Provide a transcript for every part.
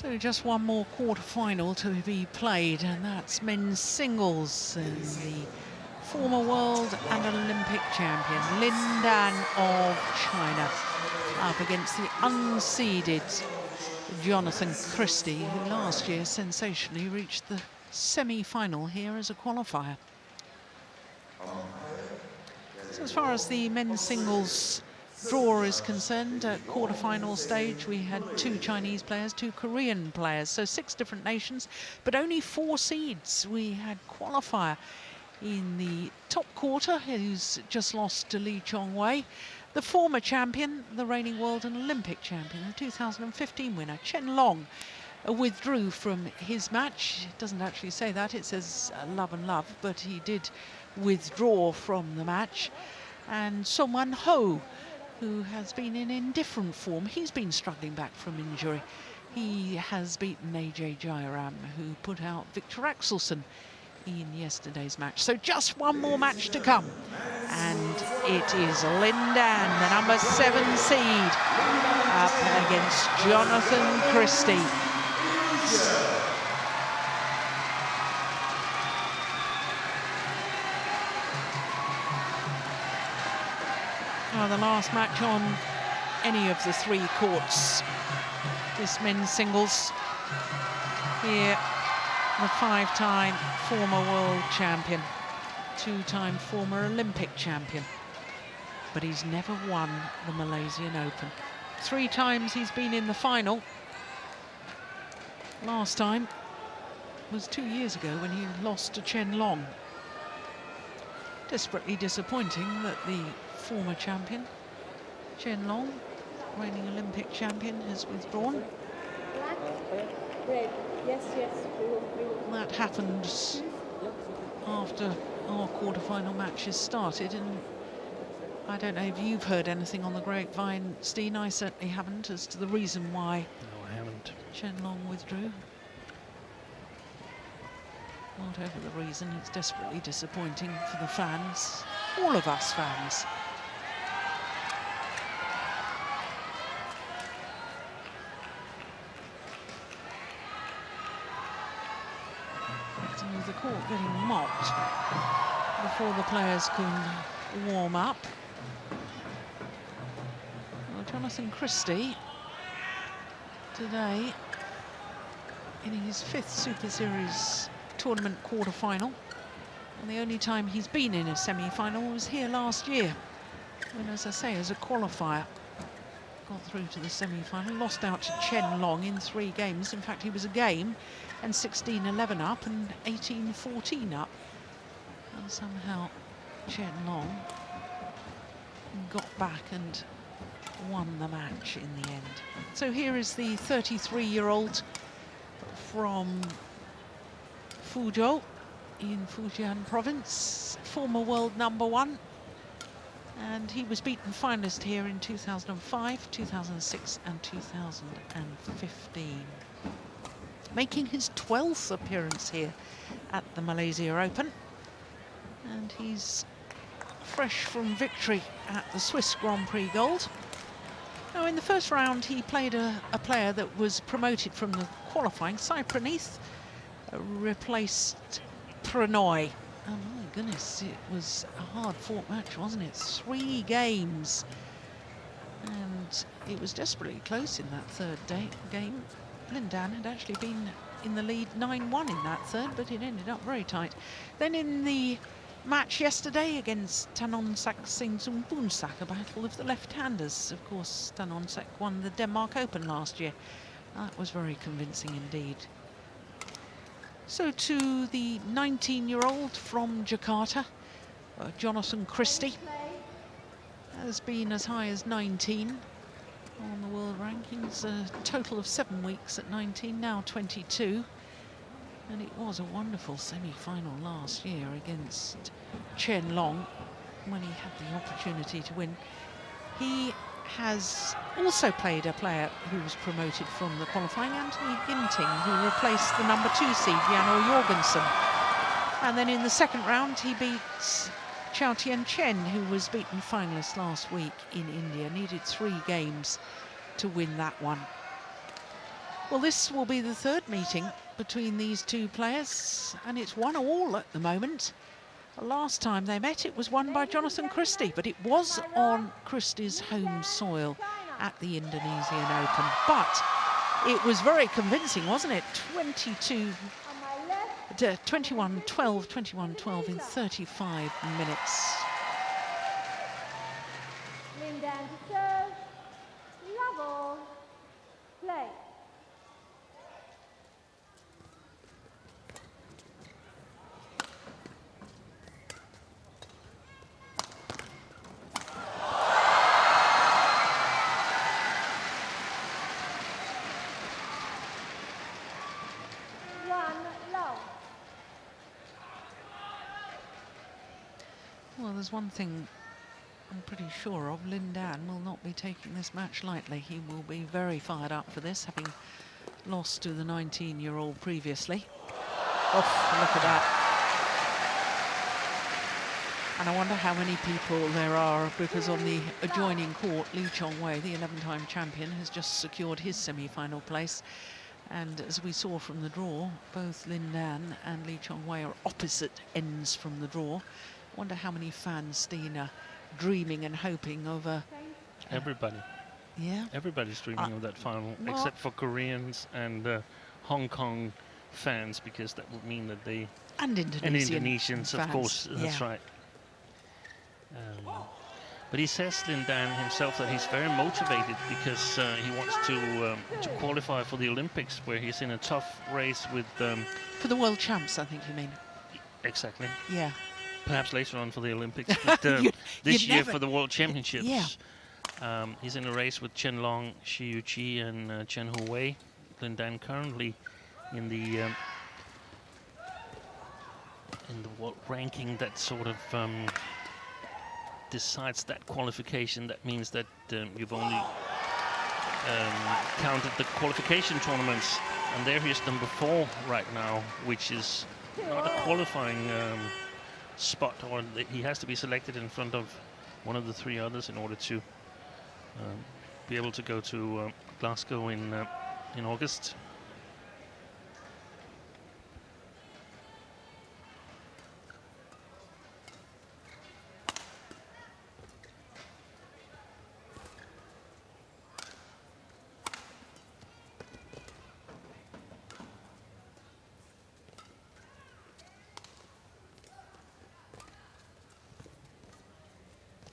So just one more quarter-final to be played, and that's men's singles. And the former world and Olympic champion, Lin Dan of China, up against the unseeded Jonatan Christie, who last year sensationally reached the semi-final here as a qualifier. So as far as the men's singles draw is concerned, at quarter-final stage we had 2 Chinese players, 2 Korean players, so 6 different nations, but only 4 seeds. We had qualifier in the top quarter, who's just lost to Lee Chong-wei. The former champion, the reigning world and Olympic champion, the 2015 winner, Chen Long, withdrew from his match. It doesn't actually say that, it says love and love, but he did withdraw from the match. And Song-Man Ho, who has been in indifferent form, he's been struggling back from injury. He has beaten AJ Jairam, who put out Victor Axelsen in yesterday's match. So just one more match to come, and it is Lin Dan, the number 7 seed, up against Jonatan Christie. Now the last match on any of the 3 courts, this men's singles. Here, the 5-time former world champion, 2-time former Olympic champion, but he's never won the Malaysian Open. 3 times he's been in the final. Last time was 2 years ago when he lost to Chen Long. Desperately disappointing that the former champion, Chen Long, reigning Olympic champion, has withdrawn. Black, red. Yes, yes. That happened after our quarter-final matches started, and I don't know if you've heard anything on the grapevine, Steen. I certainly haven't, as to the reason why. No, I haven't. Chen Long withdrew. Whatever the reason, it's desperately disappointing for the fans, all of us fans. So the court getting mopped before the players can warm up. Well, Jonatan Christie today in his 5th Super Series tournament quarter-final, and the only time he's been in a semi-final was here last year, when, as I say, as a qualifier, got through to the semi-final, lost out to Chen Long in 3 games. In fact, he was a game and 16-11 up and 18-14 up, and somehow Chen Long got back and won the match in the end. So here is the 33-year-old from Fuzhou in Fujian province, former world number 1, and he was beaten finalist here in 2005, 2006 and 2015. Making his 12th appearance here at the Malaysia Open, and he's fresh from victory at the Swiss Grand Prix Gold. Now in the first round he played a player that was promoted from the qualifying, Sai Praneeth, replaced Pranoy. Oh my goodness, it was a hard-fought match, wasn't it? 3 games, and it was desperately close in that 3rd game. Lin Dan had actually been in the lead 9-1 in that 3rd, but it ended up very tight. Then in the match yesterday against Tanonsak Singzumpunsak, a battle of the left-handers. Of course, Tanonsak won the Denmark Open last year. That was very convincing indeed. So to the 19-year-old from Jakarta, Jonatan Christie, has been as high as 19 on the world rankings, a total of 7 weeks at 19, now 22. And it was a wonderful semi-final last year against Chen Long when he had the opportunity to win. He has also played a player who was promoted from the qualifying, Anthony Ginting, who replaced the number 2 seed, Janno Jorgensen. And then in the 2nd round, he beats Chao Tien Chen, who was beaten finalist last week in India. Needed 3 games to win that one. Well, this will be the third meeting between these two players, and it's 1-1 at the moment. The last time they met, it was won by Jonatan Christie, but it was on Christie's home soil at the Indonesian Open. But it was very convincing, wasn't it? 21-12, 21-12 in 35 minutes. Lindan to serve. Level. Play. Well, there's one thing I'm pretty sure of. Lindan will not be taking this match lightly. He will be very fired up for this, having lost to the 19-year-old previously. Oh, look at that. And I wonder how many people there are, because on the adjoining court, Lee Chong-wei, the 11-time champion, has just secured his semi-final place. And as we saw from the draw, both Lindan and Lee Chong-wei are opposite ends from the draw. I wonder how many fans, Steen, are dreaming and hoping of a... Everybody. Yeah? Everybody's dreaming of that final, well, except for Koreans and Hong Kong fans, because that would mean that they... And Indonesians, fans, of course, that's yeah. right. But he says, Lindan himself, that he's very motivated because he wants to qualify for the Olympics, where he's in a tough race with... For the World Champs, I think you mean. Exactly. Yeah. Perhaps later on for the Olympics, but this year for the World Championships. Yeah. He's in a race with Chen Long, Shi Yuqi, and Chen Huwei. Lindan currently in the world ranking that sort of decides that qualification. That means that you've only counted the qualification tournaments, and there he is number 4 right now, which is not a qualifying spot, or he has to be selected in front of one of the 3 others in order to be able to go to Glasgow in August.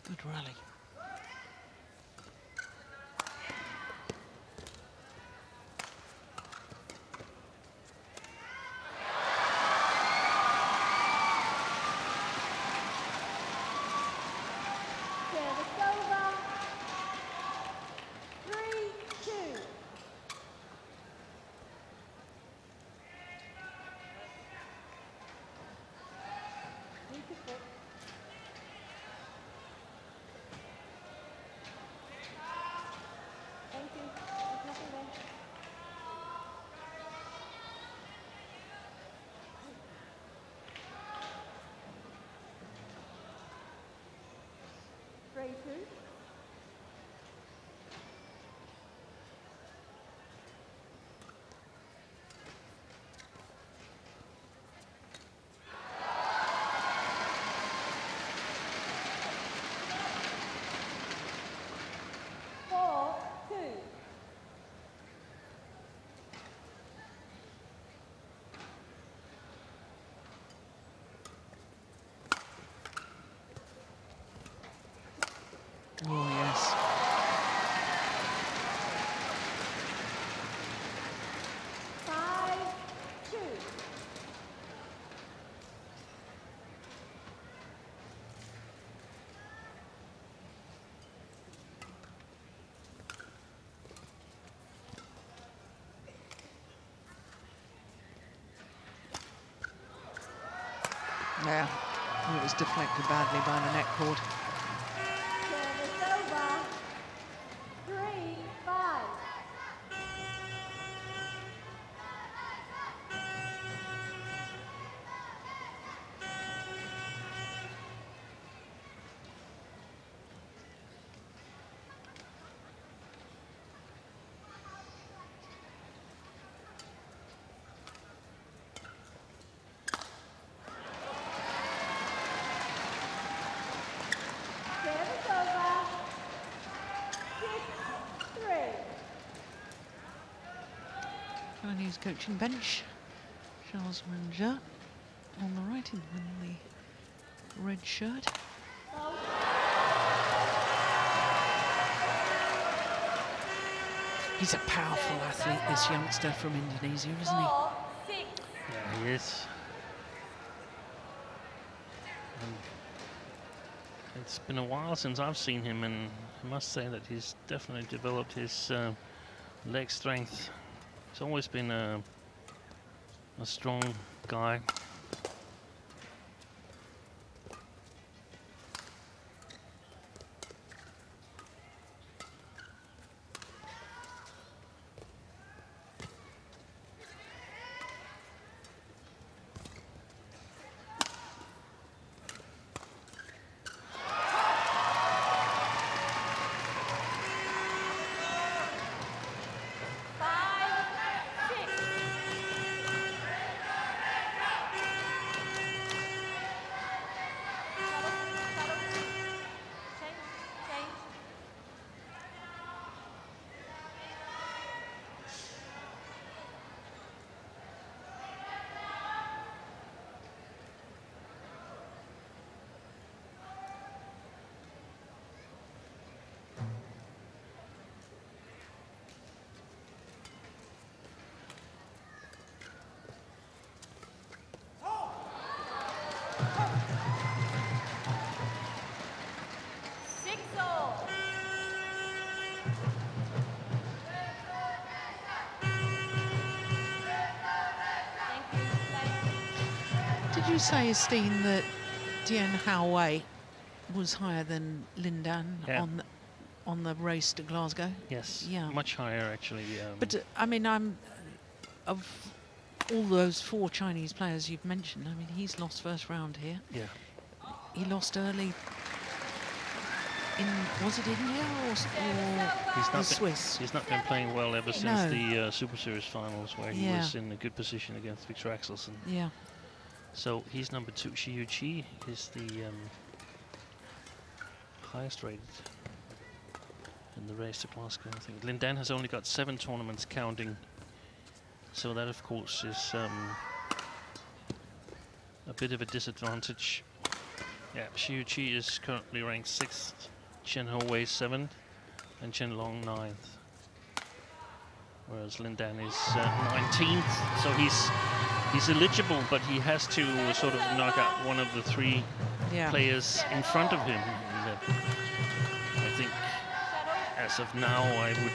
Good rally. Service over. 3-2. Beautiful. Thank you. There's nothing there. Three, two. Four, two. Oh, yes. Five, two. Yeah. It was deflected badly by the net cord. Service over. 3-5. coaching bench. Charles Ranger on the right in the red shirt. He's a powerful athlete, this youngster from Indonesia, isn't he? 4-6. Yeah, he is. And it's been a while since I've seen him, and I must say that he's definitely developed his leg strength. He's always been a strong guy. Did you say, Steen, that Dian Hao Wei was higher than Lin Dan on the race to Glasgow? Yes, Yeah. much higher actually. But I mean, of all those 4 Chinese players you've mentioned, I mean, he's lost first round here. Yeah. He lost early in, was it India or the Swiss? He's not been playing well ever since No. the Super Series finals, where he was in a good position against Victor Axelsen. Yeah. So he's number 2. Xiu Qi is the highest rated in the race to Glasgow, I think. Lin Dan has only got 7 tournaments counting, so that of course is a bit of a disadvantage. Yeah, Xiu Qi is currently ranked 6th, Chen Ho Wei 7th, and Chen Long 9th. Whereas Lin Dan is 19th, so he's eligible, but he has to sort of knock out one of the 3 players in front of him. And, I think as of now, I would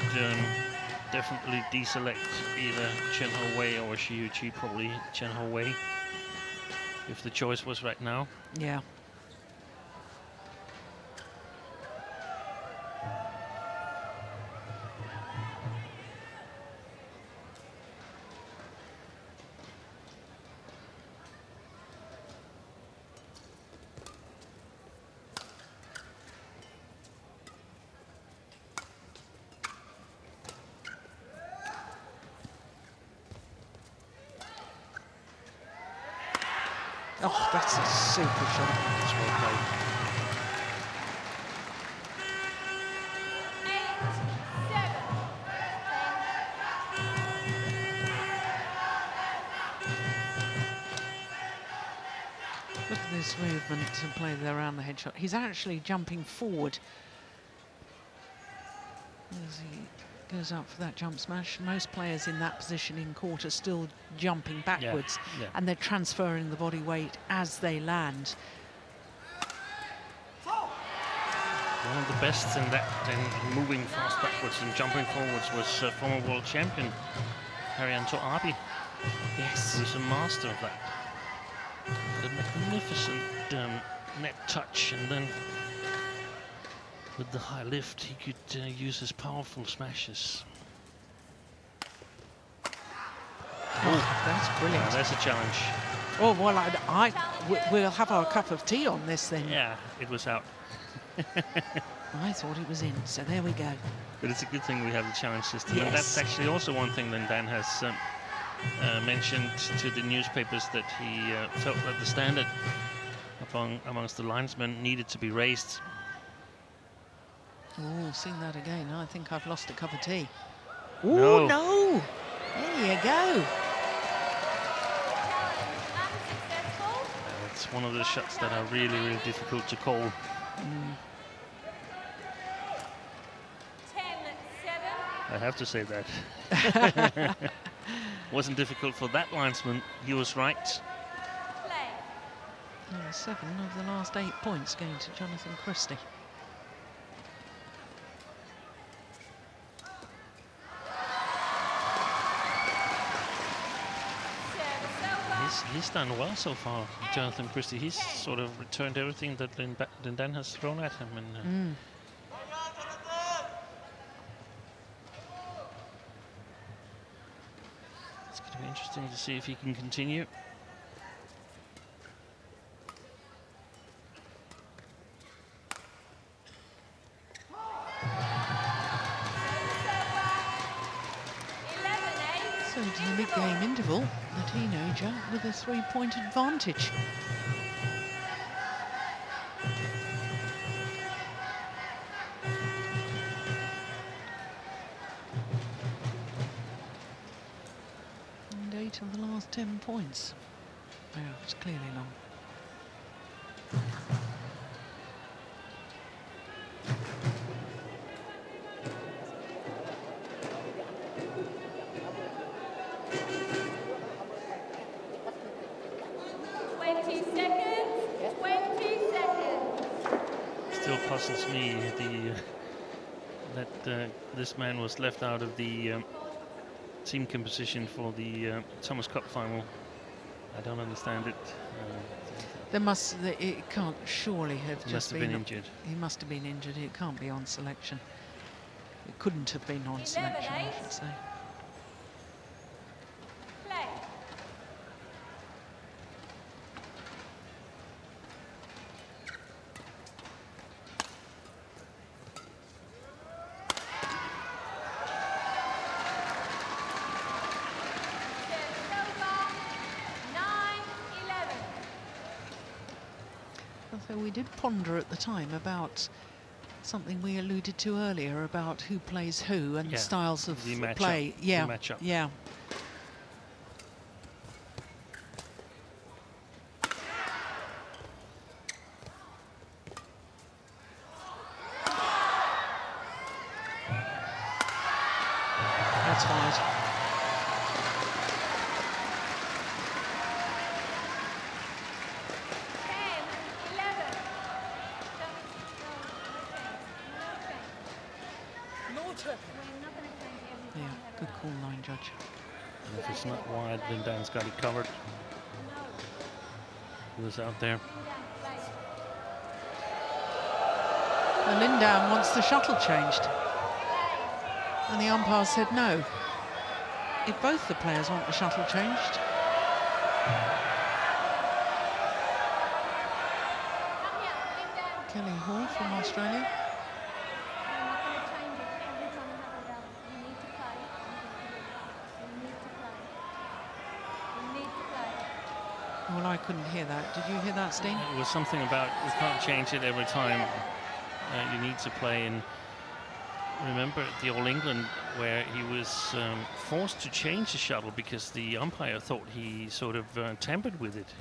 definitely deselect either Chen Ho Wei or Xiu Qi, probably Chen Ho Wei, if the choice was right now. Yeah. Oh, that's a super shot. That's well played. 8-7. Look at this movement to play around the headshot. He's actually jumping forward as he goes up for that jump smash. Most players in that position in court are still jumping backwards, and they're transferring the body weight as they land. One of the best in that, in moving fast backwards and jumping forwards, was former world champion Haryanto Abi. Yes. Who's a master of that. A magnificent net touch, and then with the high lift, he could use his powerful smashes. Oh, that's brilliant. That's a challenge. Oh, well, we'll have our cup of tea on this then. Yeah, it was out. I thought it was in, so there we go. But it's a good thing we have the challenge system. Yes. And that's actually also one thing that Dan has mentioned to the newspapers, that he felt that the standard amongst the linesmen needed to be raised. Oh, seen that again. I think I've lost a cup of tea. No. Oh, no! There you go. Unsuccessful. It's one of the shots that are really, really difficult to call. 10-7. I have to say that. Wasn't difficult for that linesman. He was right. Play. 7 of the last 8 points going to Jonatan Christie. He's done well so far, Jonatan Christie. He's sort of returned everything that Lindan has thrown at him. And, it's going to be interesting to see if he can continue. So to the mid-game interval, the teenager with a 3-point advantage. And 8 of the last 10 points. Yeah, it's clearly long. Still puzzles me that this man was left out of the team composition for the Thomas Cup final. I don't understand it. It can't surely have just been injured. He must have been injured. It can't be on selection. It couldn't have been on selection, I should say. Play. So we did ponder at the time about something we alluded to earlier about who plays who and styles of play. Yeah, matchup. Yeah. That's wide. Yeah, good call, line judge. And if it's not wide, then Dan's got it covered. He was out there. Well, Lindan wants the shuttle changed. And the umpire said no. If both the players want the shuttle changed. Kelly Hall from Australia. Well, I couldn't hear that. Did you hear that, Steen? It was something about we can't change it every time. You need to play. And remember at the All England where he was forced to change the shuttle because the umpire thought he sort of tampered with it.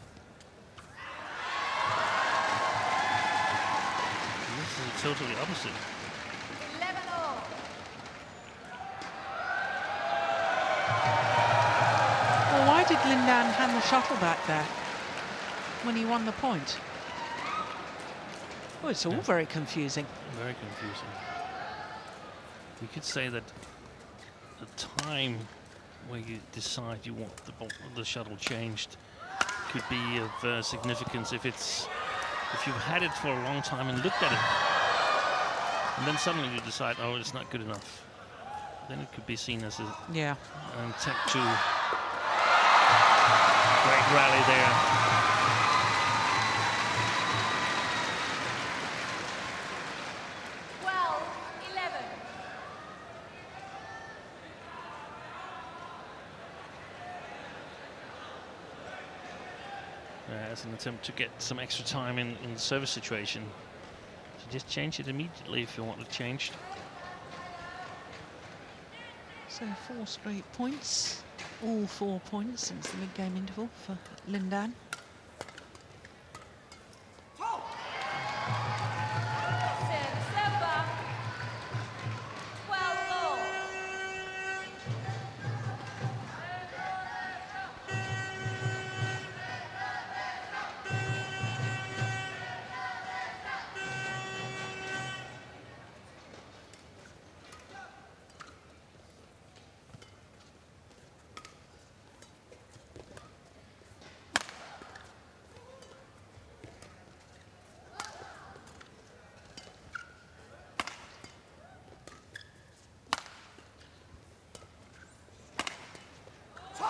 And this is totally opposite. 11-all. Well, why did Lindan hand the shuttle back there when he won the point? Oh, it's all very confusing. Very confusing. You could say that the time where you decide you want the shuttle changed could be of significance if you've had it for a long time and looked at it, and then suddenly you decide, oh, it's not good enough. Then it could be seen as an attempt to great rally there. As an attempt to get some extra time in the service situation. So just change it immediately if you want it changed. So 4 straight points all 4 points since the mid-game interval for Lindan. Serve. 12-all.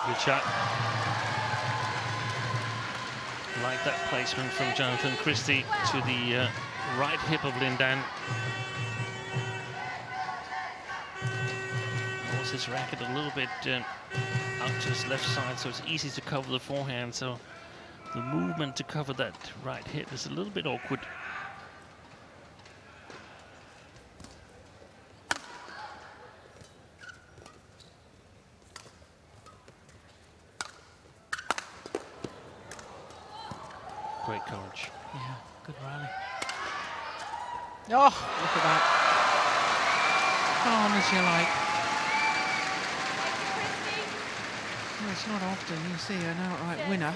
Good shot. Like that placement from Jonatan Christie to the right hip of Lindan. Holds his racket a little bit out to his left side, so it's easy to cover the forehand. So the movement to cover that right hip is a little bit awkward. Great coverage. Yeah, good rally. Oh, look at that. Calm as you like. Well, it's not often you see an outright winner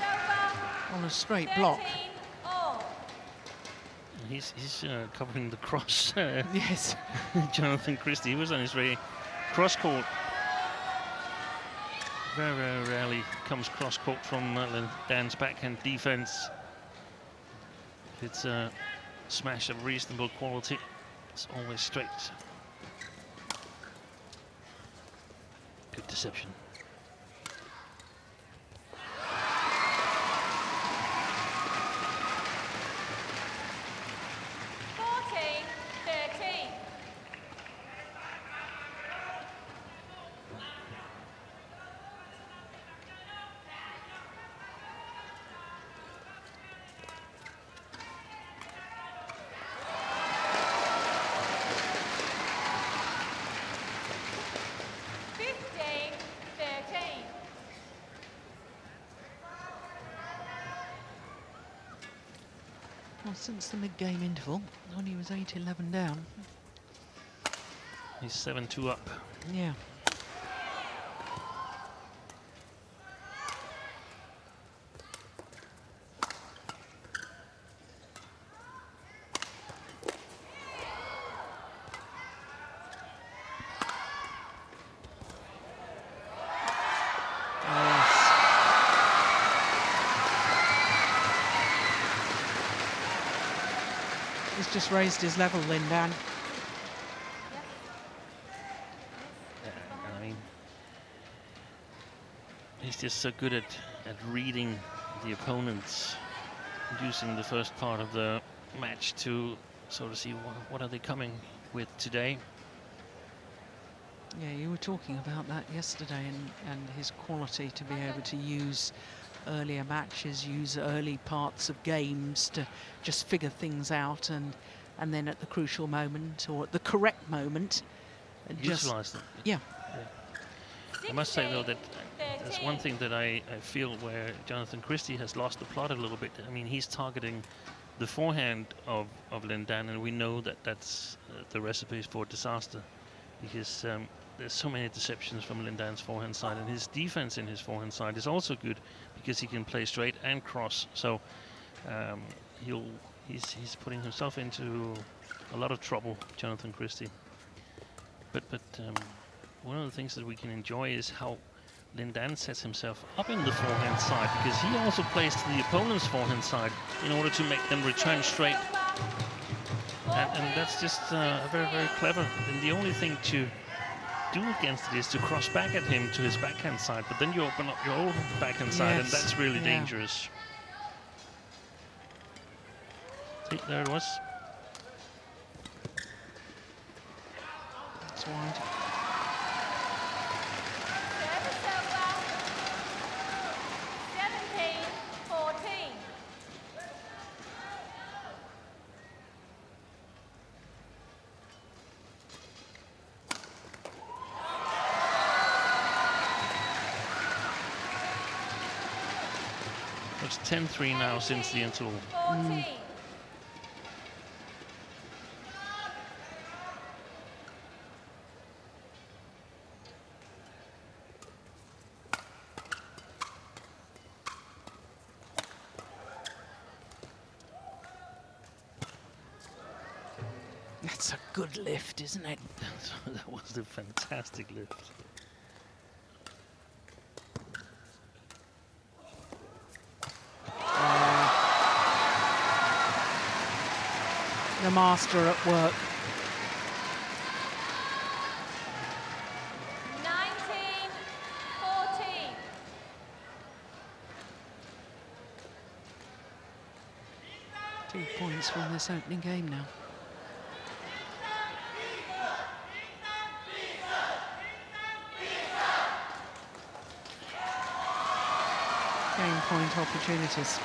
on a straight block. 13-all. He's covering the cross. Yes. Jonatan Christie, he was on his way cross court. Very, very rarely comes cross court from Lindan's backhand defense. It's a smash of reasonable quality. It's always straight. Good deception. Well, since the mid-game interval, when he was 8-11 down. He's 7-2 up. Yeah. He's just raised his level, Lindan. I mean, he's just so good at reading the opponents, using the first part of the match to sort of see what are they coming with today. Yeah, you were talking about that yesterday, and his quality to be able to use earlier matches, use early parts of games to just figure things out, and then at the crucial moment or at the correct moment, Utilize them. Yeah. I must say though that there's one thing that I feel where Jonatan Christie has lost the plot a little bit. I mean, he's targeting the forehand of Lindan, and we know that that's the recipes for disaster, because there's so many deceptions from Lindan's forehand side, and his defense in his forehand side is also good because he can play straight and cross. So he's putting himself into a lot of trouble, Jonatan Christie. But one of the things that we can enjoy is how Lindan sets himself up in the forehand side, because he also plays to the opponent's forehand side in order to make them return straight. And that's just very, very clever. And the only thing to do against it is to cross back at him to his backhand side, but then you open up your own backhand side, and that's really dangerous. See, there it was. That's wide. It's 10-3 now since the interval. 14. That's a good lift, isn't it? That was a fantastic lift. The master at work. 19-14. Two points from this opening game now. Game point opportunities.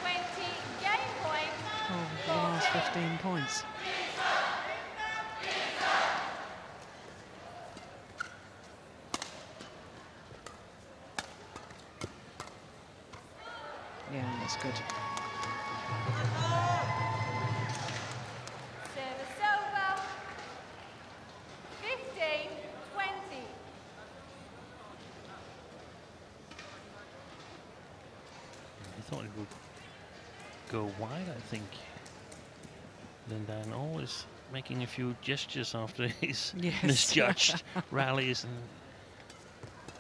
20 game point. Oh, the last 15 points. Yeah, that's good. Service over. 15-20. I thought it would go wide, I think. Lindan always making a few gestures after his Yes. misjudged rallies, and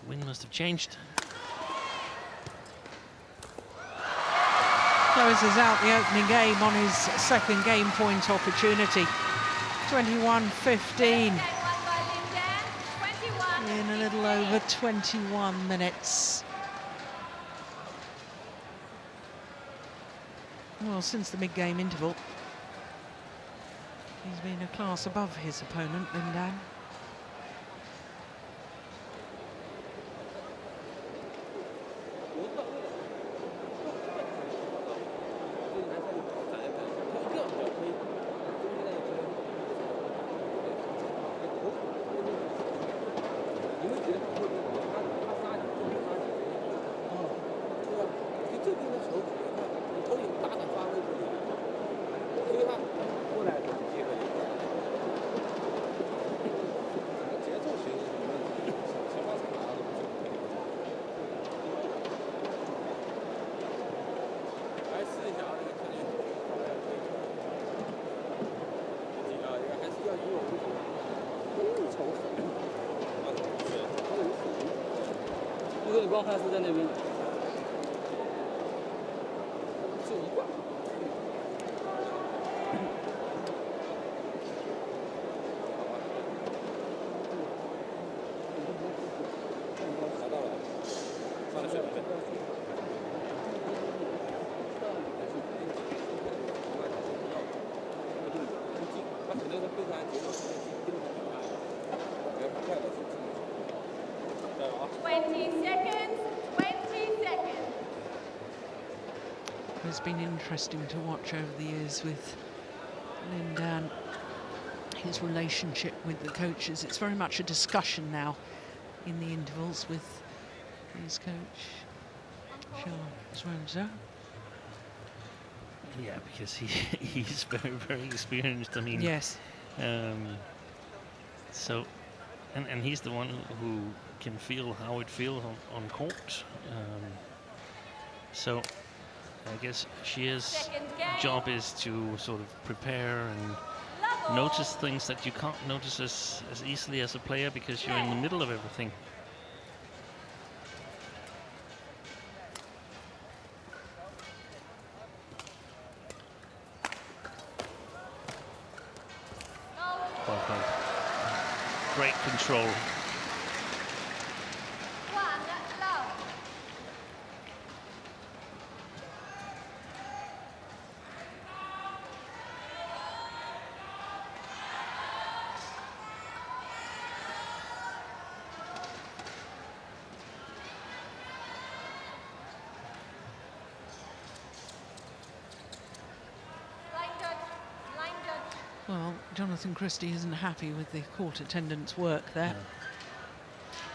the wind must have changed. Closes out the opening game on his second game point opportunity. 21-15 Game won by Lindan. 21. in a little over 21 minutes. Well, since the mid-game interval, he's been a class above his opponent, Lindan. It's been interesting to watch over the years with Lindan, his relationship with the coaches. It's very much a discussion now in the intervals with his coach, Charles Rosa. Yeah, because he's very, very experienced. I mean, yes. So, and he's the one who can feel how it feels on court. So, I guess Shear's job is to sort of prepare and notice things that you can't notice as easily as a player because you're in the middle of everything. Great control. Well, Jonatan Christie isn't happy with the court attendance work there.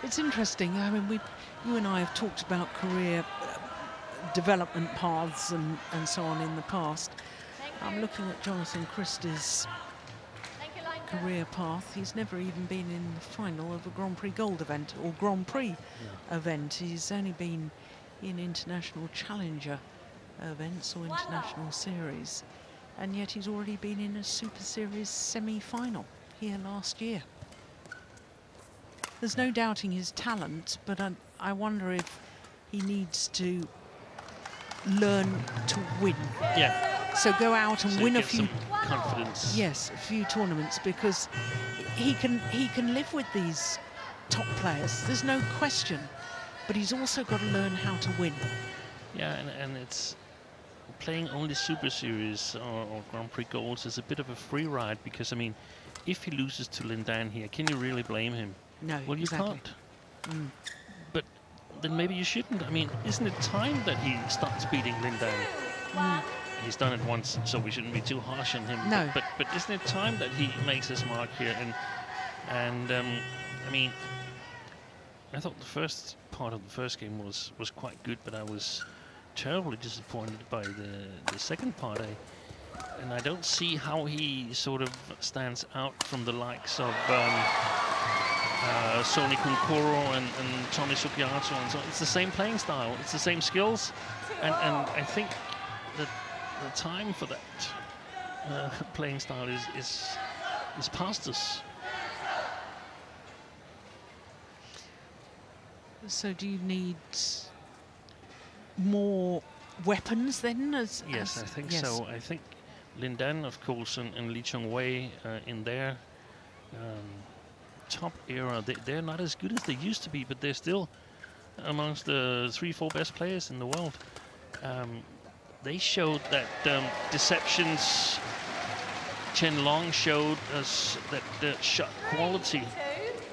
It's interesting. I mean, you and I have talked about career development paths and so on in the past. I'm looking at Jonatan Christie's Thank you, line career path. He's never even been in the final of a Grand Prix Gold event or Grand Prix event. He's only been in international challenger events or international series, and yet he's already been in a Super Series semi-final here last year. There's no doubting his talent, but I wonder if he needs to learn to win. Yeah. So go out and So win a get few. some confidence. Yes, a few tournaments, because he can live with these top players. There's no question, but he's also got to learn how to win. Yeah, and it's playing only Super Series or Grand Prix Golds is a bit of a free ride, because I mean, if he loses to Lindan here, can you really blame him? No, Well, you exactly. can't. But then maybe you shouldn't. I mean, isn't it time that he starts beating Lindan? He's done it once, so we shouldn't be too harsh on him. No. But isn't it time that he makes his mark here? And I mean, I thought the first part of the first game was quite good, but I was terribly disappointed by the second part. And I don't see how he sort of stands out from the likes of Sony Kunkuro and Tommy Sugiyato and so on. It's the same playing style, it's the same skills, and I think that the time for that playing style is past us. So do you need more weapons then? Yes, I think so. I think Lindan, of course, and Lee Chong-wei in their top era, they're not as good as they used to be, but they're still amongst the 3-4 best players in the world. They showed that deceptions. Chen Long showed us that the shot quality,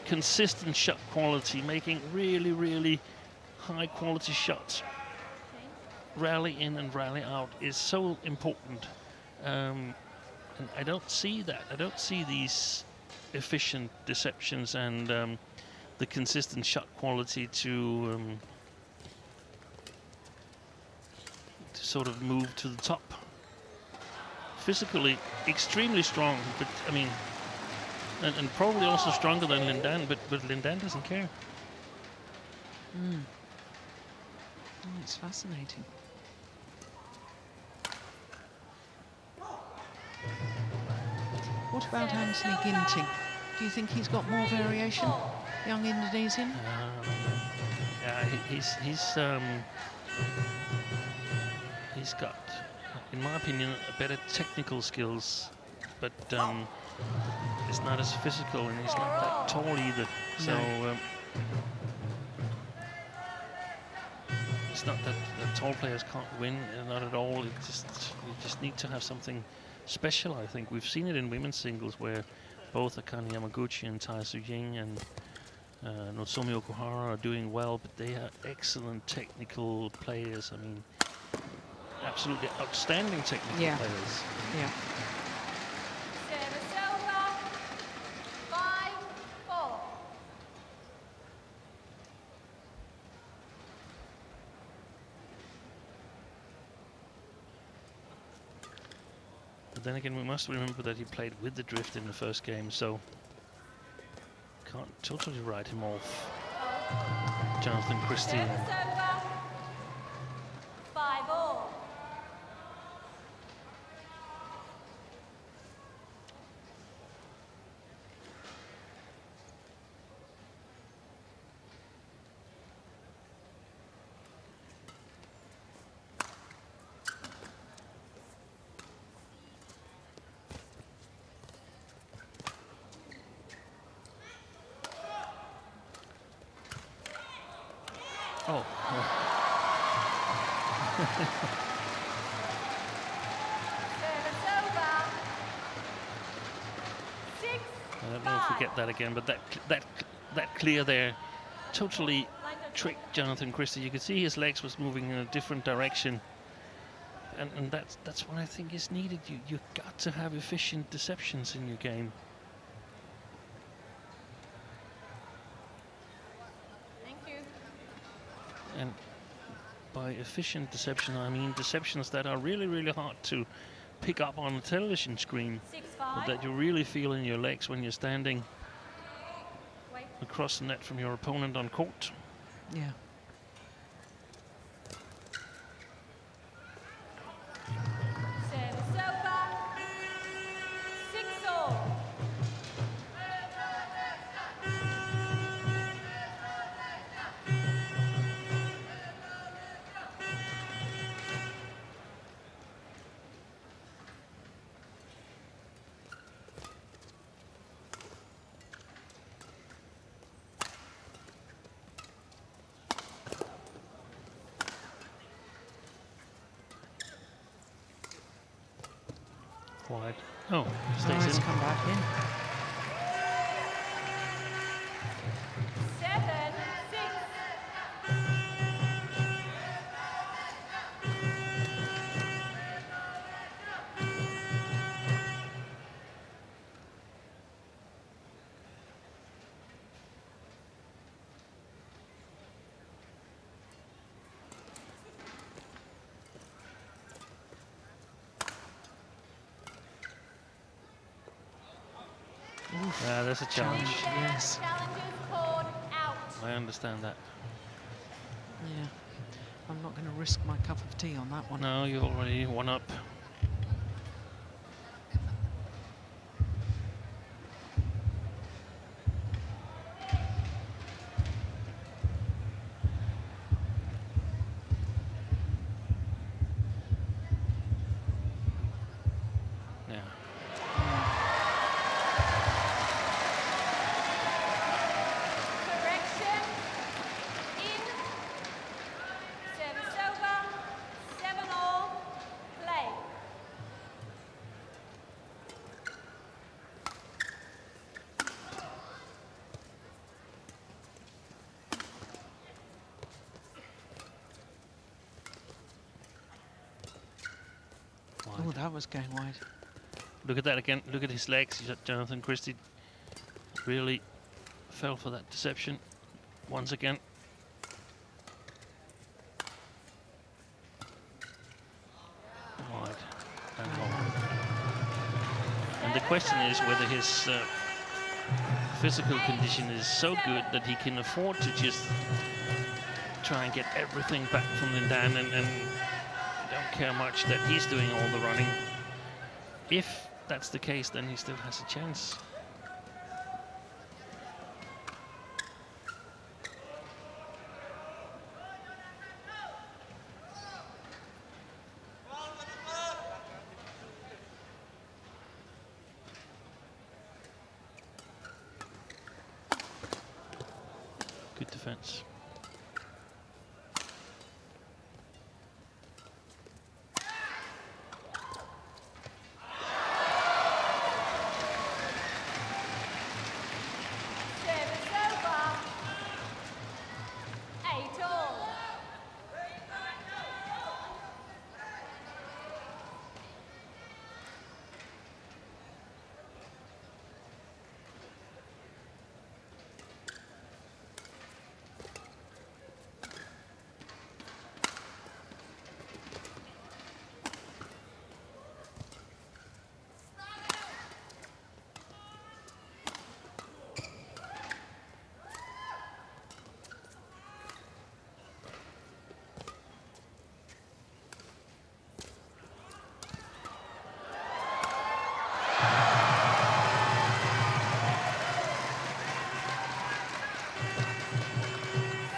consistent shot quality, making really, really high quality shots, rally in and rally out, is so important. And I don't see that. I don't see these efficient deceptions and the consistent shot quality to sort of move to the top. Physically extremely strong, but I mean, and probably also stronger than Lindan, but Lindan doesn't care. Oh, it's fascinating. What about Anthony Ginting? Do you think he's got more variation, young Indonesian? Yeah, he's got, in my opinion, better technical skills, but it's not as physical, and he's not that tall either. So it's not that tall players can't win, not at all. You just need to have something special. I think we've seen it in women's singles where both Akane Yamaguchi and Tai Su-ying and Nozomi Okuhara are doing well, but they are excellent technical players. I mean, absolutely outstanding technical players. Yeah. Service over. 5-4. But then again, we must remember that he played with the drift in the first game, so can't totally write him off. Jonatan Christie. Service over. 5-all. Oh. Service over. 6-5. I don't know if we get that again, but that clear there totally tricked Jonatan Christie. You could see his legs was moving in a different direction, and that's what I think is needed. You got to have efficient deceptions in your game. And by efficient deception, I mean deceptions that are really, really hard to pick up on a television screen, but 6-5. that you really feel in your legs when you're standing Wait. across the net from your opponent on court. Yeah. Service over. 6-all. Wide. Oh, Oh, stays it's in. come back in. 7-6. That's a challenge. Yes. Challengers called out. I understand that. Yeah. I'm not going to risk my cup of tea on that one. No, you're already one up. Yeah. Correction. In. Service over. 7-all. Play. Oh, Wide. that was going wide. Look at that again. Look at his legs. Jonatan Christie really fell for that deception once again. Wide and long. And the question is whether his physical condition is so good that he can afford to just try and get everything back from the Dan and don't care much that he's doing all the running. If that's the case, then he still has a chance. Good defense. Service over. 8-all.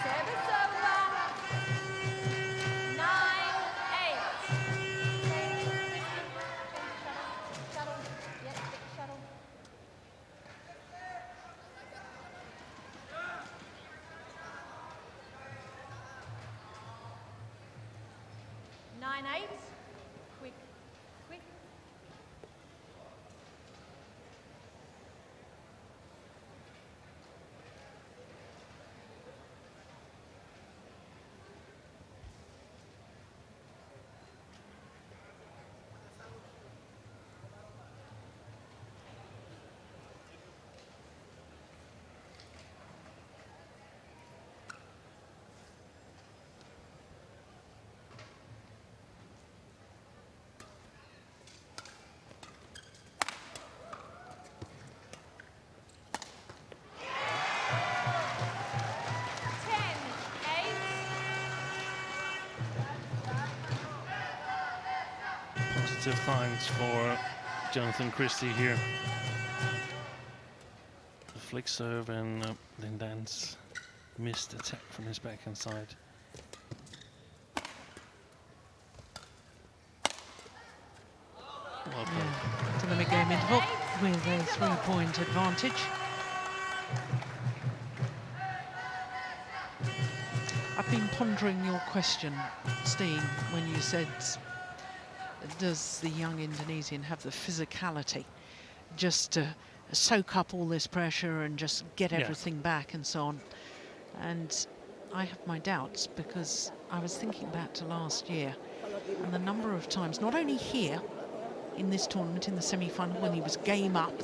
Service over. 9-8. Shuttle. Yep, shuttle. Nine eight. Quick. Quick. positive signs for Jonatan Christie here. The flick serve and Lindan's missed attack from his backhand side. Well played. To the mid-game interval with a 3-point advantage. I've been pondering your question, Steen, when you said, does the young Indonesian have the physicality just to soak up all this pressure and just get everything back and so on? And I have my doubts, because I was thinking back to last year and the number of times, not only here in this tournament in the semi-final when he was game up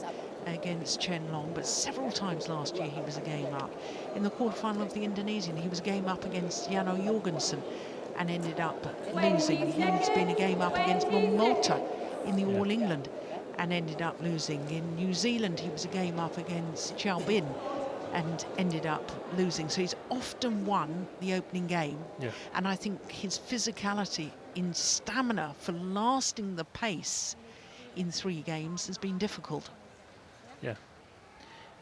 against Chen Long, but several times last year he was a game up. In the quarterfinal of the Indonesian, he was a game up against Jano Jorgensen and ended up losing. He's been a game up against Malta in the All England and ended up losing. In New Zealand, he was a game up against Chow Bin and ended up losing. So he's often won the opening game. And I think his physicality in stamina for lasting the pace in 3 games has been difficult.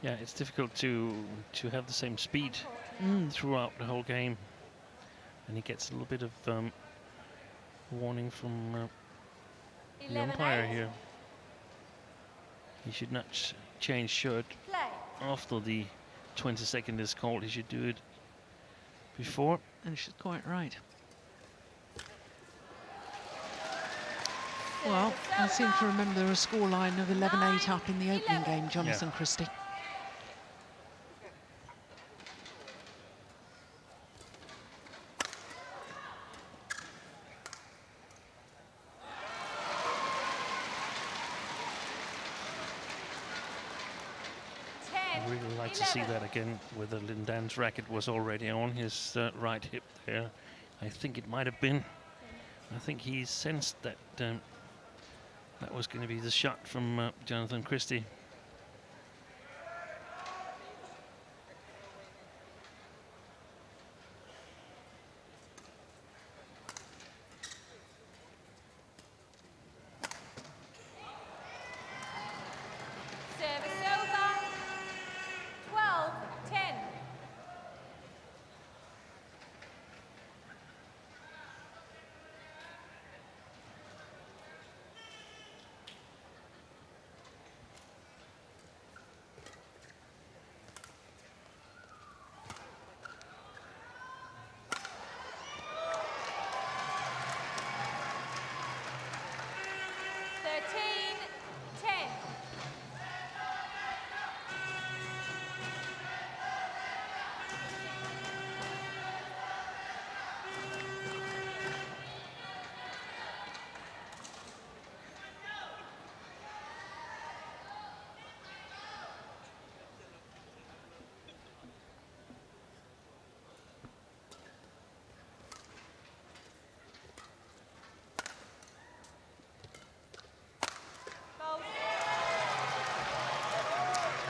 Yeah, it's difficult to have the same speed throughout the whole game, and he gets a little bit of warning from the umpire here. He should not change shirt after the 20-second is called. He should do it before. And she's quite right. Well, I seem to remember a scoreline of 11-8 up in the opening game, Jonatan Christie. I'd really like to see that again, whether Lindan's racket was already on his right hip there. I think it might have been. I think he sensed that that was going to be the shot from Jonatan Christie.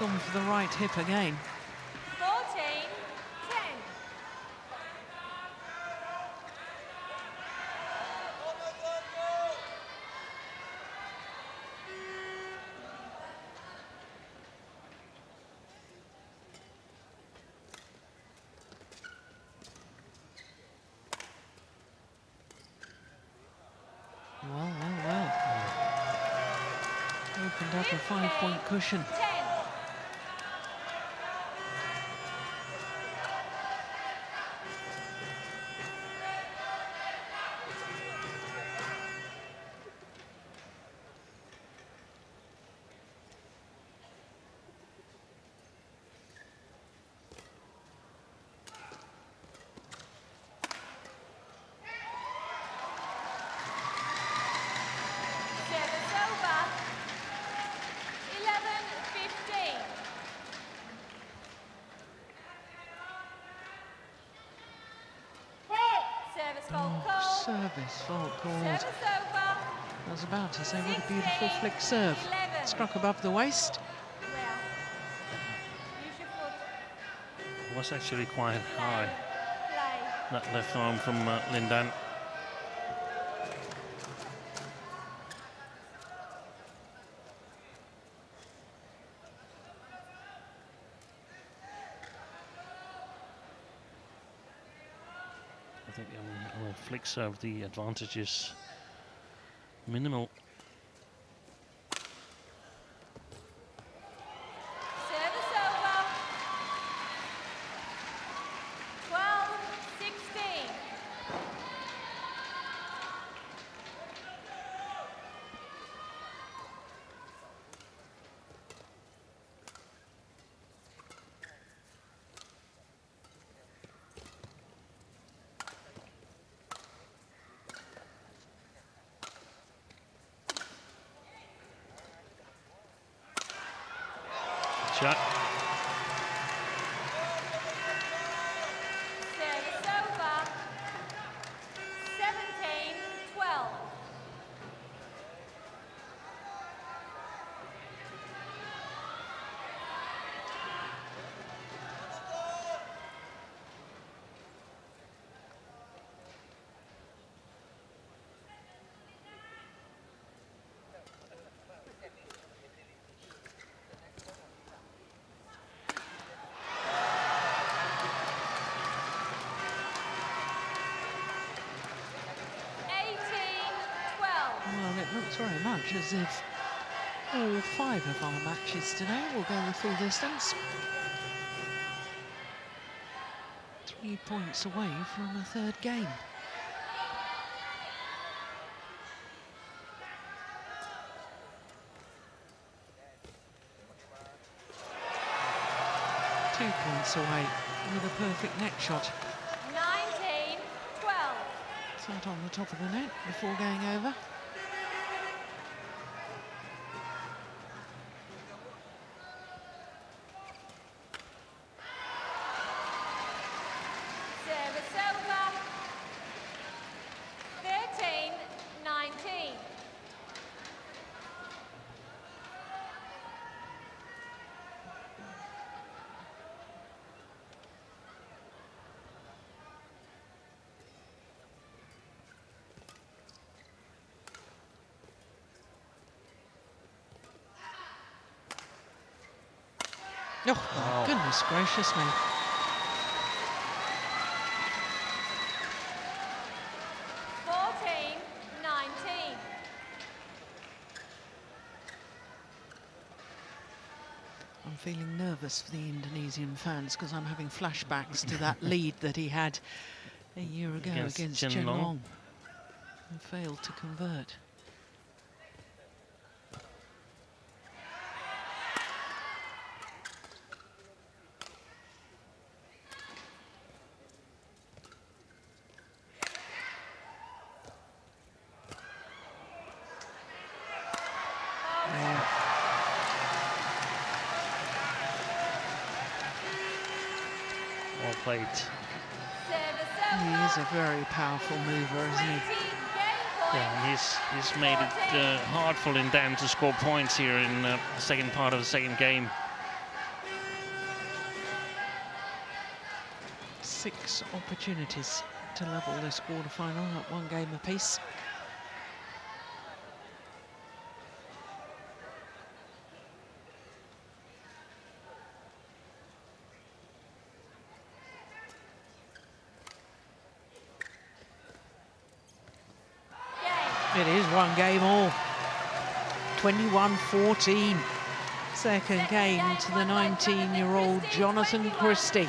Gone for the right hip again. 14-10. Well. Opened up a 5-point cushion. Service fault called. I was about to say, what a beautiful flick serve. Struck above the waist. It was actually quite high, that left arm from Lindan. think on a flick serve the advantage is minimal. Service over. 12-16. Shot. Service over. 17-12. Well, it looks very much as if all 5 of our matches today will go the full distance. 3 points away from a third game. Two points away with a perfect net shot. 19-12. Sat on the top of the net before going over. Service over. 13-19. Oh, goodness gracious me. I'm feeling nervous for the Indonesian fans because I'm having flashbacks to that lead that he had a year ago against Chen Long and failed to convert. Well played. He is a very powerful mover, isn't he? Yeah, he's made it hard for Lindan to score points here in the second part of the second game. 6 opportunities to level this quarterfinal at 1 game apiece. It is 1 game all. 21-14. Second game to the 19-year-old Jonatan Christie.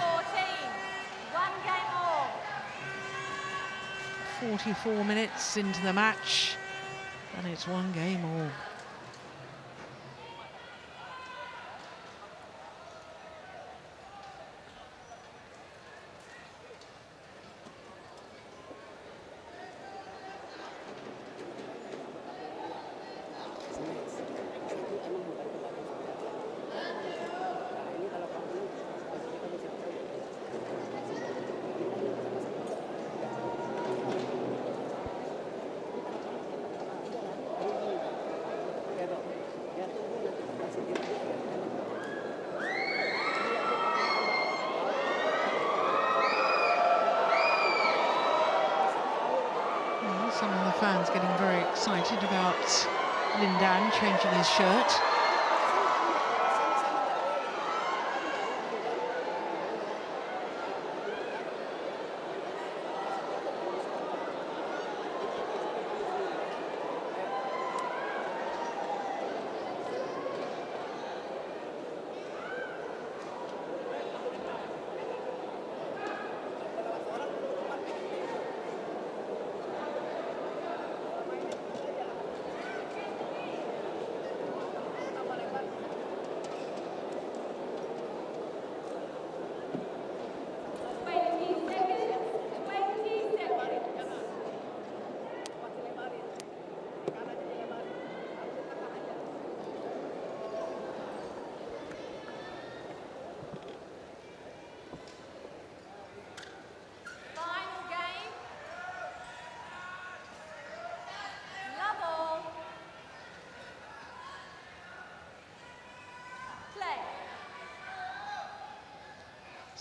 44 minutes into the match, and it's 1 game all. Some of the fans getting very excited about Lindan changing his shirt.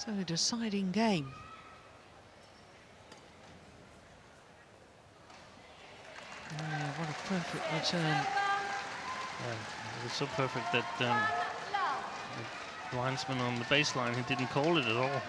So a deciding game. Yeah, what a perfect return. Yeah, it was so perfect that the linesman on the baseline, he didn't call it at all.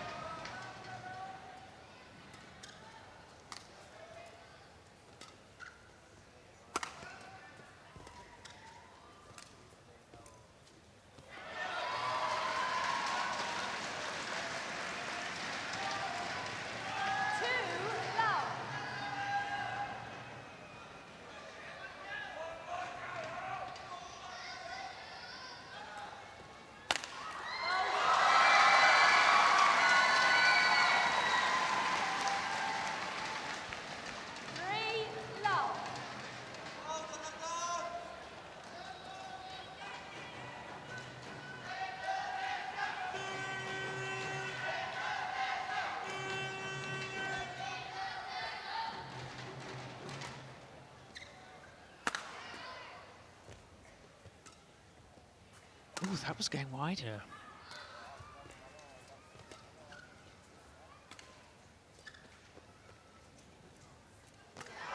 Oh, that was going wide. Yeah.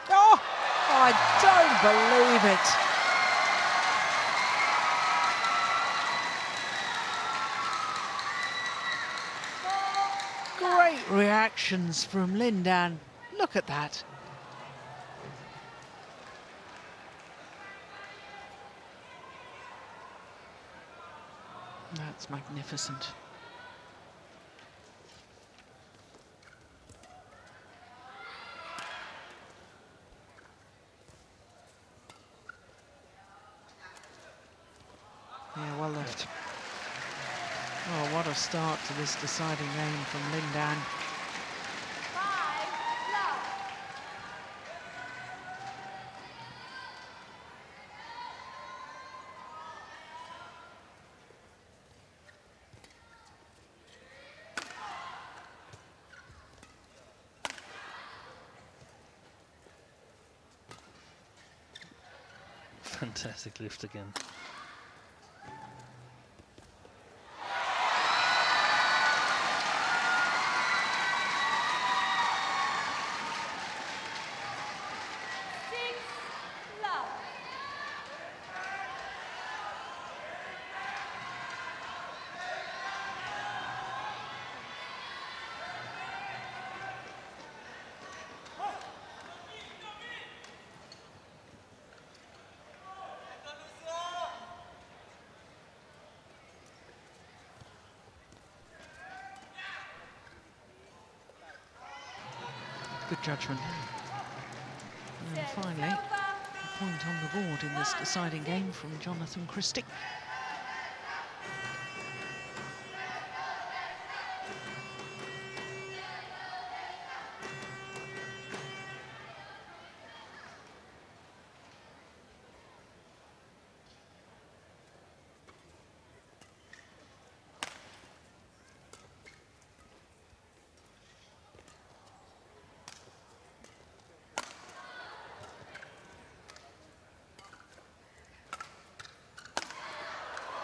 Oh, I don't believe it. Great reactions from Lindan. Look at that. That's magnificent. Yeah, well left. Oh, what a start to this deciding game from Lindan. Fantastic lift again. Good judgment. And finally, a point on the board in this deciding game from Jonatan Christie.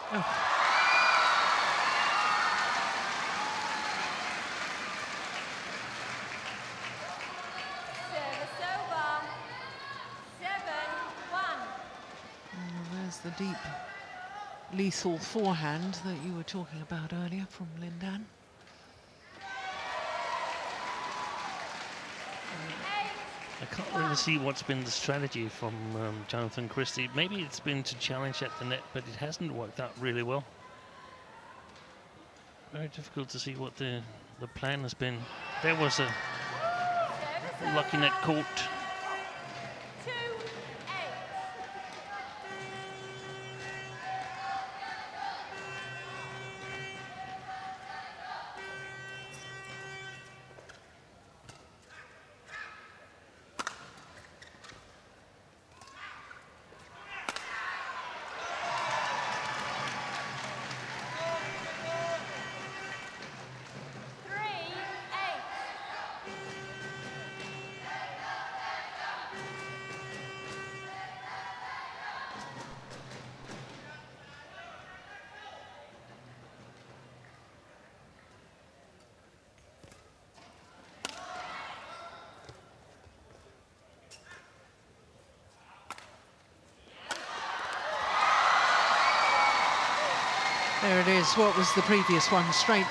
Oh. Service over. 7-1. There's the deep, lethal forehand that you were talking about earlier from Lindan. I can't really see what's been the strategy from Jonatan Christie. Maybe it's been to challenge at the net, but it hasn't worked out really well. Very difficult to see what the plan has been. There was a lucky net caught. 2-8. There it is. What was the previous one? Straight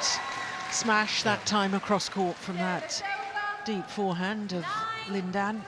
smash, that time across court from that deep forehand of Lindan.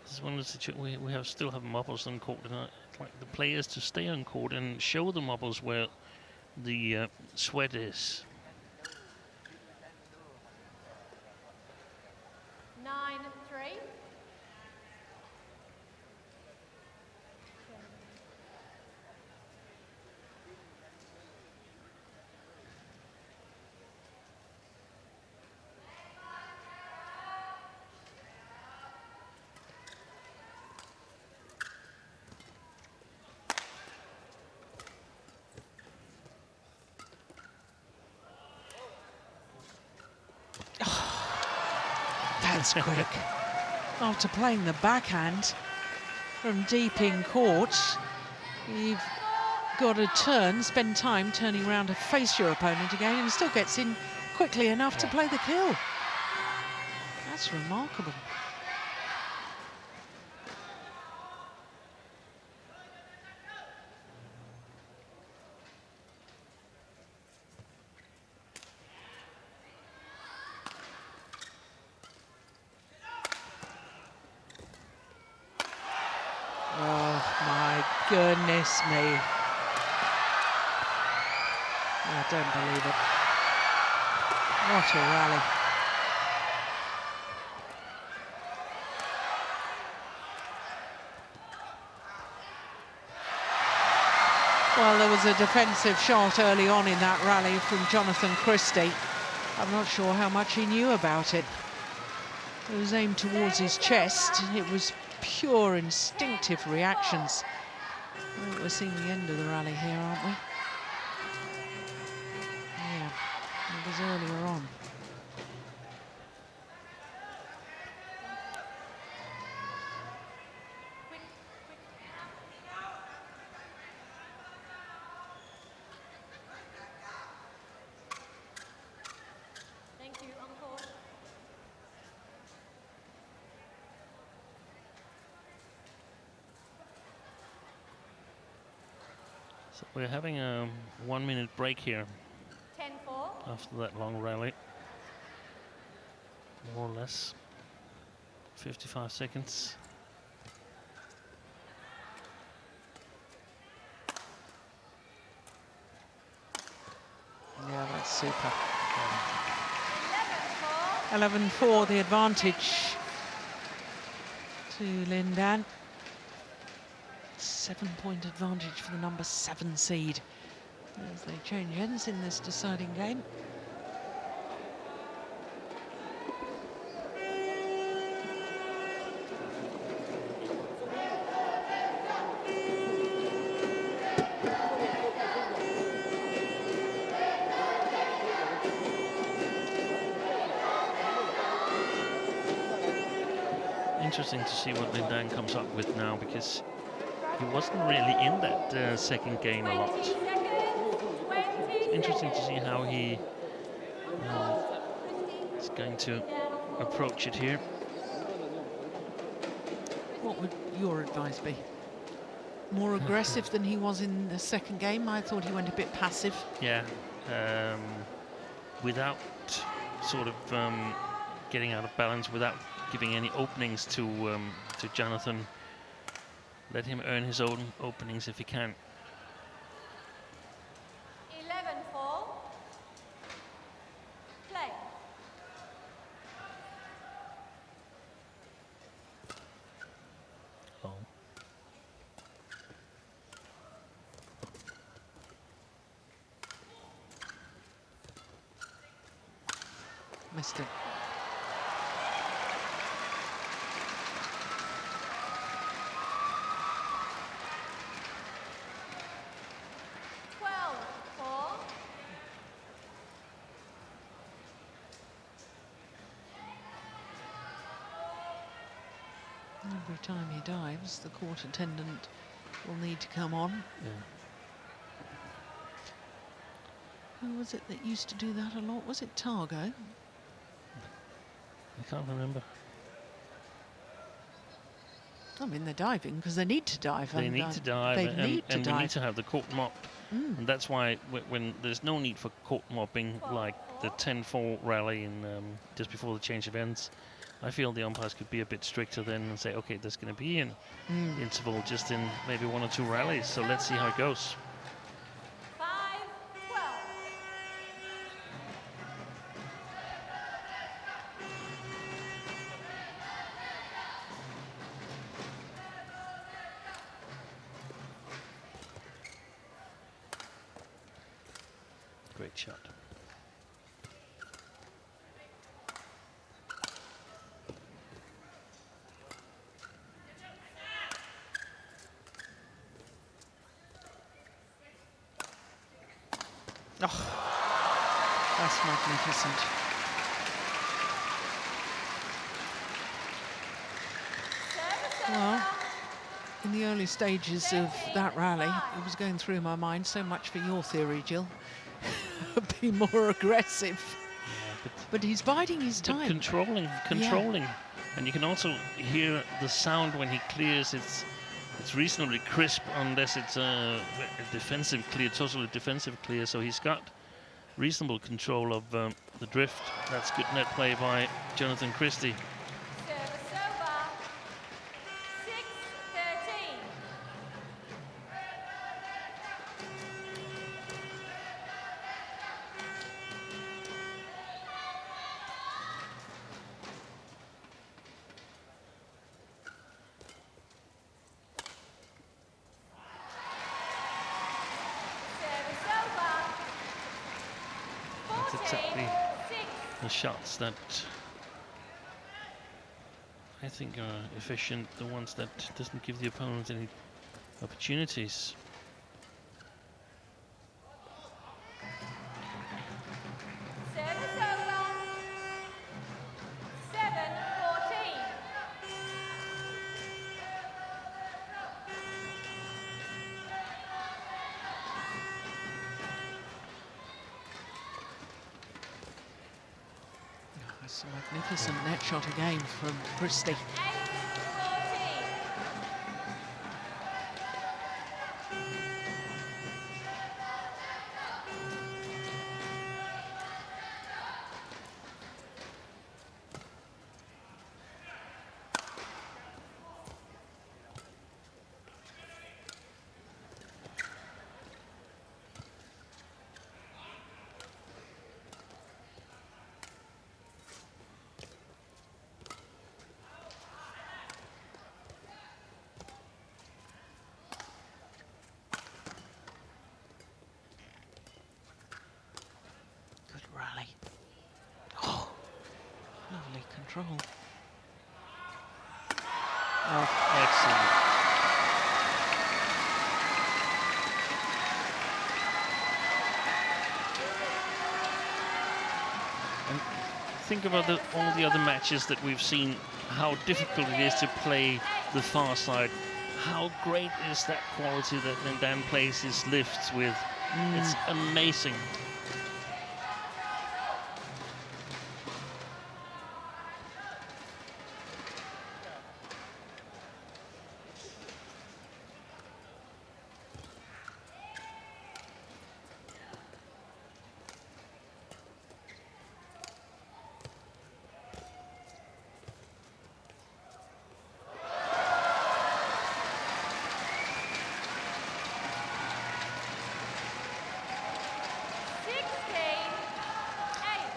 This is one of the situations we still have mobiles on court, and I'd like the players to stay on court and show the mobiles where the sweat is. 9-3. That's quick. After playing the backhand from deep in court, you've got to spend time turning around to face your opponent again, and still gets in quickly enough to play the kill. That's remarkable. Goodness me. I don't believe it. What a rally. Well, there was a defensive shot early on in that rally from Jonatan Christie. I'm not sure how much he knew about it. It was aimed towards his chest. It was pure instinctive reactions. I think we're seeing the end of the rally here, aren't we? Yeah, it was earlier on. Thank you, encore. So we're having a 1-minute break here 10-4. after that long rally. More or less 55 seconds. Yeah, that's super. 11-4. 11-4, the advantage to Lindan. 7-point advantage for the number 7 seed as they change ends in this deciding game. Interesting to see what Lindan comes up with now, because he wasn't really in that second game a lot. 20 seconds. 20 It's interesting to see seconds. how he is going to approach it here. What would your advice be? More aggressive than he was in the second game? I thought he went a bit passive. Yeah, without sort of getting out of balance, without giving any openings to Jonatan. Let him earn his own openings if he can. 11-4. Play. Oh. Missed it. Every time he dives, the court attendant will need to come on. Yeah. Who was it that used to do that a lot? Was it Targo? I can't remember. I mean, they're diving because they need to dive. They need to dive, they and need to we dive. need to have the court mopped. And that's why when there's no need for court mopping, like the 10-4 rally in just before the change of ends, I feel the umpires could be a bit stricter then and say, okay, there's going to be an interval just in maybe 1 or 2 rallies, so let's see how it goes. 5-12. Great shot. Oh, that's magnificent. Well, in the early stages of that rally, it was going through my mind, so much for your theory, Jill. Be more aggressive. Yeah, But he's biding his but time. controlling. And you can also hear the sound when he clears. It's reasonably crisp unless it's a defensive clear, totally defensive clear. So he's got reasonable control of the drift. That's good net play by Jonatan Christie. Service over. 6-13. Service over. That's exactly 14-6. the shots that I think are efficient, the ones that doesn't give the opponent any opportunities. Service over. 7-14. Oh, that's a magnificent net shot again from Christie. 8-14. Good rally. Oh, lovely control. Oh, Excellent. And think about all the other matches that we've seen, how difficult it is to play the far side. How great is that quality that Dan plays his lifts with? It's amazing.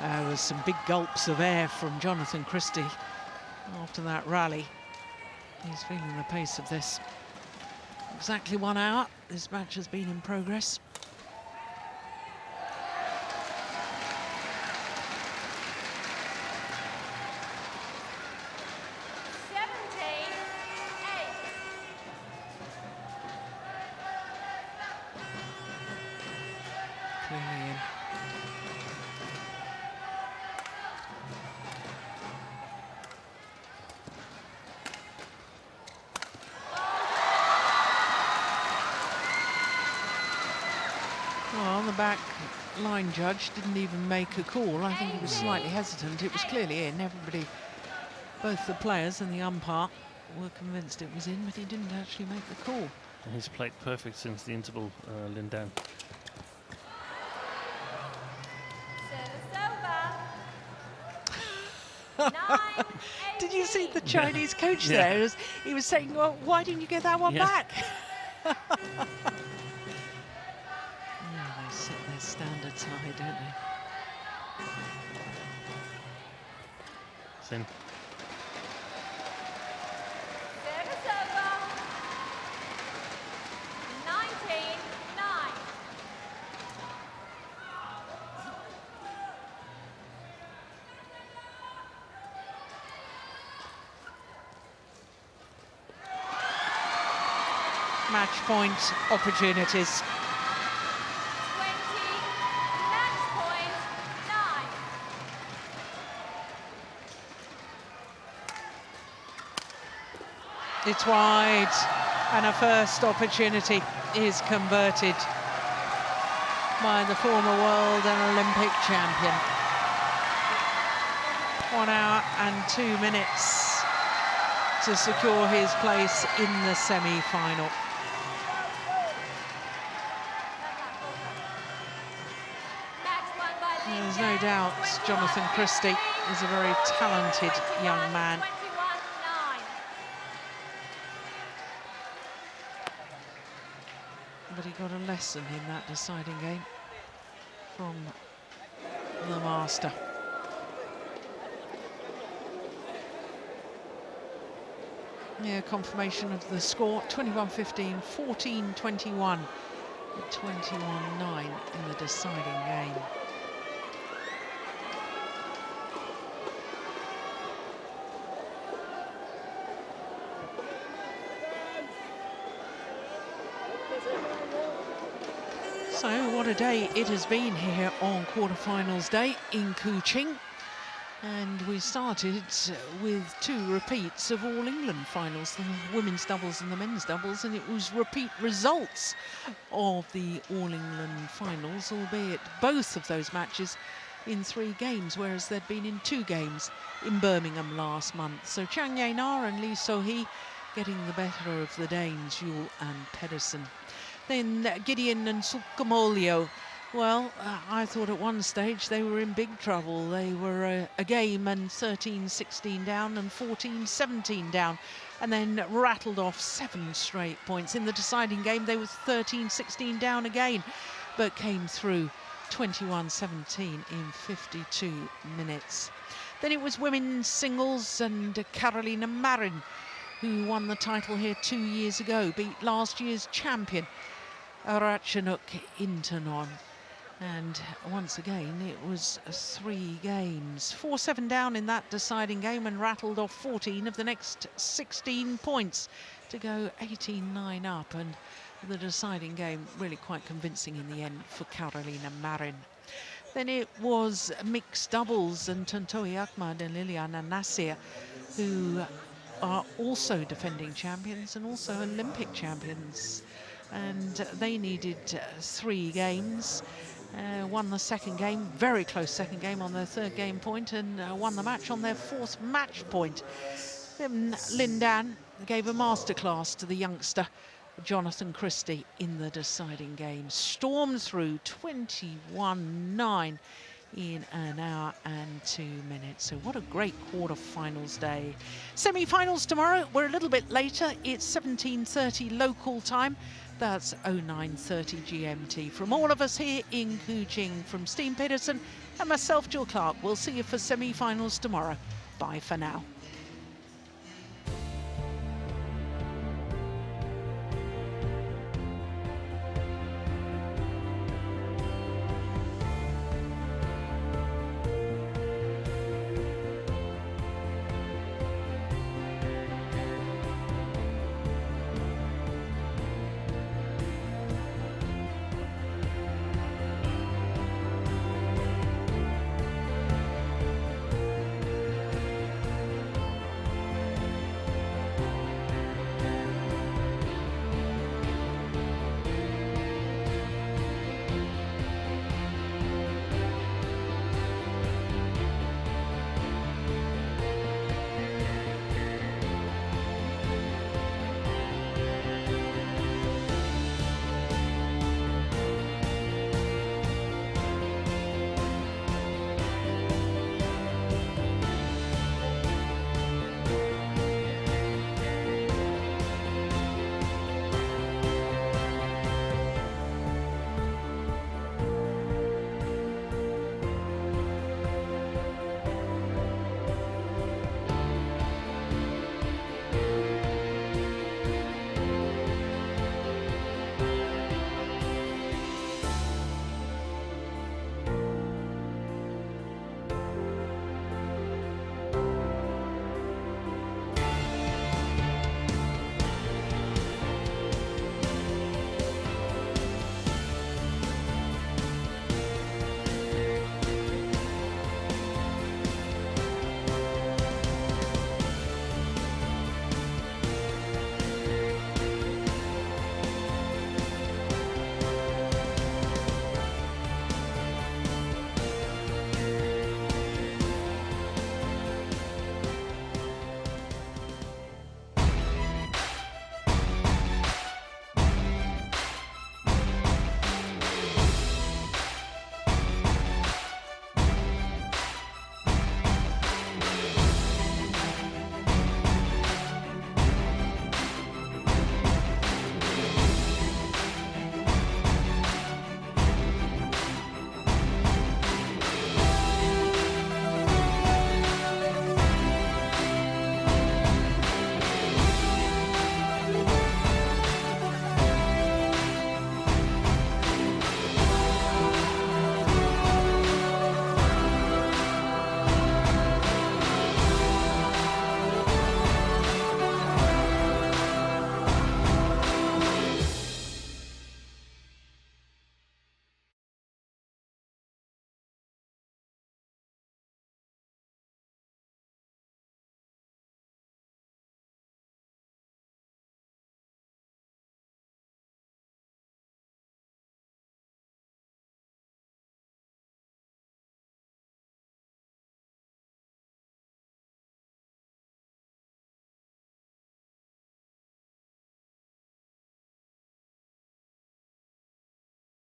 There was some big gulps of air from Jonatan Christie after that rally. He's feeling the pace of this. Exactly 1 hour. This match has been in progress. Clearly in. Well, the back line judge didn't even make a call. I think he was slightly hesitant. It was clearly in. Everybody, both the players and the umpire, were convinced it was in, but he didn't actually make the call. And he's played perfect since the interval, Lindan. Did you see the Chinese coach there? He was saying, well, why didn't you get that one back? Yeah, they set their standards high, don't they? Sin. Service over. 19-9. Match point opportunities. 20. Match point 9. It's wide, and a first opportunity is converted by the former world and Olympic champion. 1 hour and 2 minutes to secure his place in the semi-final. There's no doubt Jonatan Christie is a very talented young man. 21-9. But he got a lesson in that deciding game from the master. Yeah, confirmation of the score, 21-15, 14-21, 21-9 in the deciding game. So what a day it has been here on quarterfinals day in Kuching. And we started with 2 repeats of All England finals, the women's doubles and the men's doubles, and it was repeat results of the All England finals, albeit both of those matches in 3 games, whereas they'd been in 2 games in Birmingham last month. So Chang Ye-na and Lee So-hee getting the better of the Danes, Yule and Pedersen. Then Gideon and Sukamolio. Well, I thought at one stage they were in big trouble. They were a game and 13-16 down and 14-17 down, and then rattled off 7 straight points. In the deciding game, they were 13-16 down again, but came through 21-17 in 52 minutes. Then it was women's singles, and Carolina Marin, who won the title here 2 years ago, beat last year's champion, Ratchanok Intanon. And once again, it was 3 games. 4-7 down in that deciding game and rattled off 14 of the next 16 points to go 18-9 up. And the deciding game really quite convincing in the end for Carolina Marin. Then it was mixed doubles, and Tontowi Ahmad and Liliana Nasir, who are also defending champions and also Olympic champions. And they needed 3 games. Won the second game, very close second game on their 3rd game point, and won the match on their 4th match point. Then Lindan gave a masterclass to the youngster Jonatan Christie in the deciding game. Stormed through 21-9 in 1 hour and 2 minutes. So what a great quarterfinals day. Semi-finals tomorrow. We're a little bit later. It's 17:30 local time. That's 09:30 GMT. From all of us here in Kuching, from Steen Peterson and myself, Jill Clark, we'll see you for semi-finals tomorrow. Bye for now.